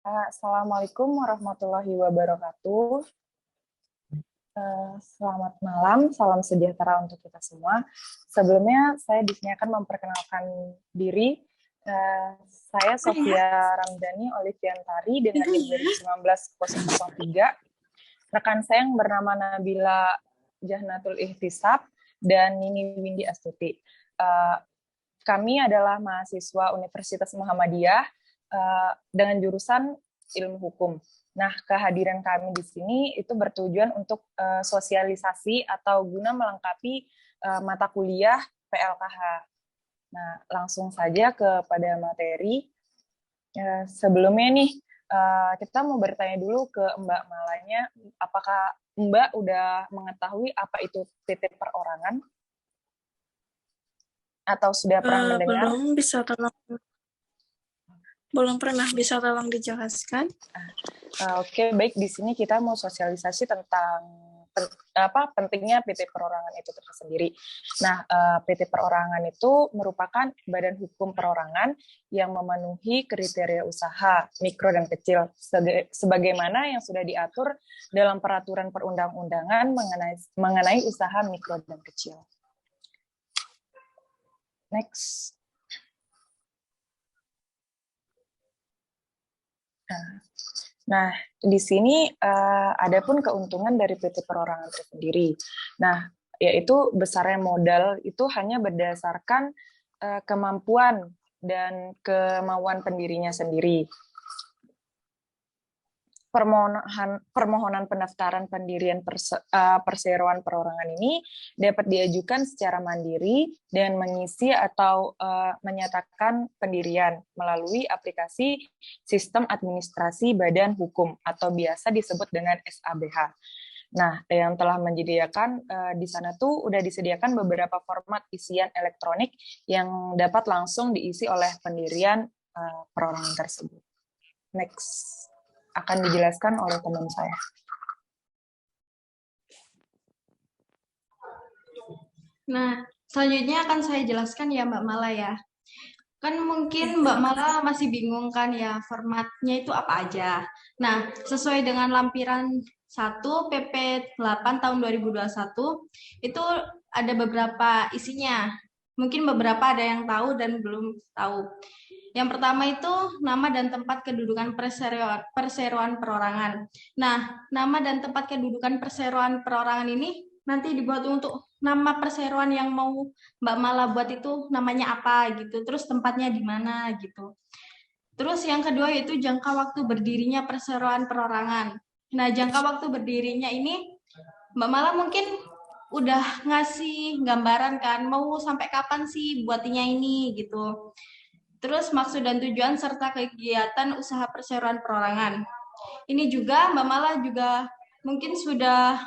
Assalamualaikum warahmatullahi wabarakatuh. Selamat malam, salam sejahtera untuk kita semua. Sebelumnya, saya di sini akan memperkenalkan diri. Saya Sofia Ramdhani Oliviantari dengan NIM 2019-003. Rekan saya yang bernama Nabila Jahnatul Ihtisab dan Nini Windy Astuti. Kami adalah mahasiswa Universitas Muhammadiyah dengan jurusan Ilmu Hukum. Nah, kehadiran kami di sini itu bertujuan untuk sosialisasi atau guna melengkapi mata kuliah PLKH. Nah, langsung saja kepada materi. Sebelumnya nih, kita mau bertanya dulu ke Mbak Malanya, apakah Mbak udah mengetahui apa itu titip perorangan? Atau sudah pernah mendengar? Belum pernah, bisa tolong dijelaskan? Oke, baik. Di sini kita mau sosialisasi tentang pentingnya PT Perorangan itu tersendiri. Nah, PT Perorangan itu merupakan badan hukum perorangan yang memenuhi kriteria usaha mikro dan kecil, sebagaimana yang sudah diatur dalam peraturan perundang-undangan mengenai usaha mikro dan kecil. Next. Nah, di sini ada pun keuntungan dari PT Perorangan itu sendiri. Nah, yaitu besarnya modal itu hanya berdasarkan kemampuan dan kemauan pendirinya sendiri. Permohonan pendaftaran pendirian perseroan perorangan ini dapat diajukan secara mandiri dan mengisi atau menyatakan pendirian melalui aplikasi Sistem Administrasi Badan Hukum atau biasa disebut dengan SABH. Nah, yang telah menyediakan di sana tuh udah disediakan beberapa format isian elektronik yang dapat langsung diisi oleh pendirian perorangan tersebut. Next. Akan dijelaskan oleh teman saya. Nah, selanjutnya akan saya jelaskan ya Mbak Mala ya. Kan mungkin Mbak Mala masih bingung kan ya formatnya itu apa aja. Nah, sesuai dengan lampiran 1 PP 8 tahun 2021 itu ada beberapa isinya. Mungkin beberapa ada yang tahu dan belum tahu. Yang pertama itu nama dan tempat kedudukan perseroan perorangan. Nah, nama dan tempat kedudukan perseroan perorangan ini nanti dibuat untuk nama perseroan yang mau Mbak Mala buat itu namanya apa gitu, terus tempatnya di mana gitu. Terus yang kedua yaitu jangka waktu berdirinya perseroan perorangan. Nah, jangka waktu berdirinya ini Mbak Mala mungkin udah ngasih gambaran kan, mau sampai kapan sih buatnya ini gitu. Terus maksud dan tujuan serta kegiatan usaha perseroan perorangan. Ini juga Mbak Mala juga mungkin sudah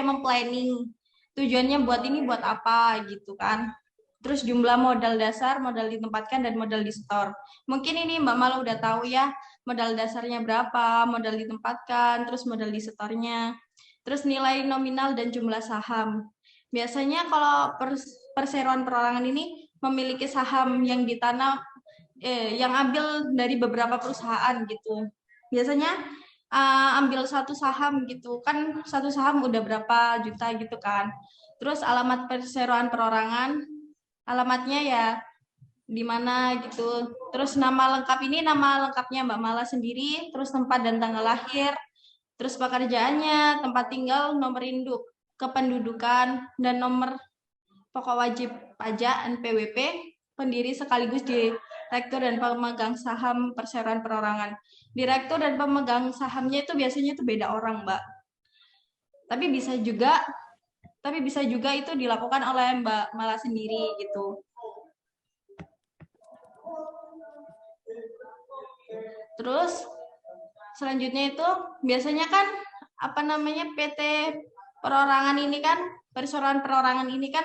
memplanning tujuannya buat ini buat apa gitu kan. Terus jumlah modal dasar, modal ditempatkan, dan modal di store. Mungkin ini Mbak Mala udah tahu ya, modal dasarnya berapa, modal ditempatkan, terus modal di store-nya. Terus nilai nominal dan jumlah saham. Biasanya kalau perseroan perorangan ini memiliki saham yang ditanam, yang ambil dari beberapa perusahaan gitu. Biasanya ambil satu saham gitu, kan satu saham udah berapa juta gitu kan. Terus alamat perseroan perorangan, alamatnya ya di mana gitu. Terus nama lengkap ini nama lengkapnya Mbak Mala sendiri, terus tempat dan tanggal lahir, terus pekerjaannya, tempat tinggal, nomor induk, kependudukan, dan nomor pokok wajib pajak NPWP, pendiri sekaligus direktur dan pemegang saham perseroan perorangan. Direktur dan pemegang sahamnya itu biasanya itu beda orang, Mbak. Tapi bisa juga itu dilakukan oleh Mbak Mala sendiri gitu. Terus selanjutnya itu biasanya kan PT perorangan ini kan, perseroan perorangan ini kan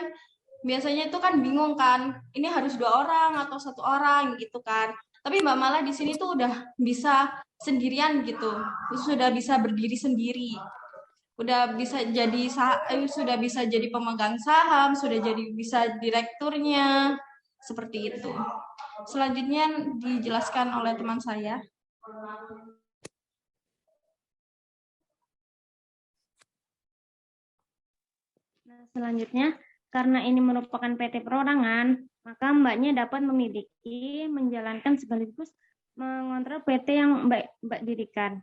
biasanya itu kan bingung kan, ini harus 2 orang atau 1 orang gitu kan. Tapi Mbak Mala di sini tuh udah bisa sendirian gitu, sudah bisa berdiri sendiri, sudah bisa jadi pemegang saham, sudah jadi bisa direkturnya, seperti itu. Selanjutnya dijelaskan oleh teman saya. Nah, selanjutnya, karena ini merupakan PT perorangan, maka Mbaknya dapat memiliki, menjalankan sekaligus mengontrol PT yang Mbak dirikan.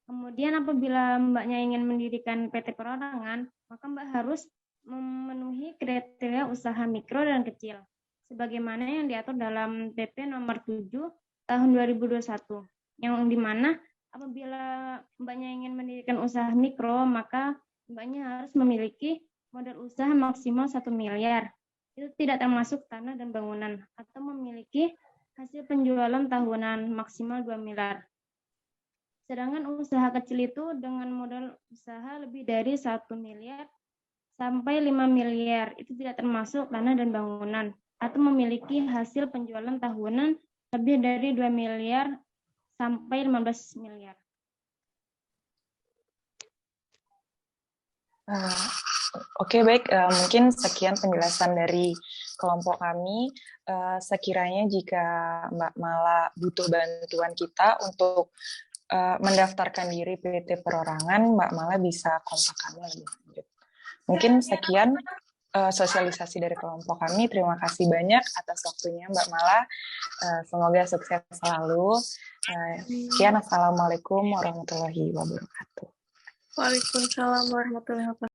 Kemudian apabila Mbaknya ingin mendirikan PT perorangan, maka Mbak harus memenuhi kriteria usaha mikro dan kecil, sebagaimana yang diatur dalam PP nomor 7 tahun 2021, yang dimana apabila Mbaknya ingin mendirikan usaha mikro, maka Mbaknya harus memiliki modal usaha maksimal 1 miliar. Itu tidak termasuk tanah dan bangunan, atau memiliki hasil penjualan tahunan maksimal 2 miliar. Sedangkan usaha kecil itu dengan modal usaha lebih dari 1 miliar sampai 5 miliar, itu tidak termasuk tanah dan bangunan, atau memiliki hasil penjualan tahunan lebih dari 2 miliar sampai 15 miliar. Oke, baik. Mungkin sekian penjelasan dari kelompok kami. Sekiranya jika Mbak Mala butuh bantuan kita untuk mendaftarkan diri PT Perorangan, Mbak Mala bisa kontak kami lebih lanjut. Mungkin sekian sosialisasi dari kelompok kami. Terima kasih banyak atas waktunya Mbak Mala. Semoga sukses selalu. Sekian, Assalamualaikum warahmatullahi wabarakatuh. Waalaikumsalam warahmatullahi wabarakatuh.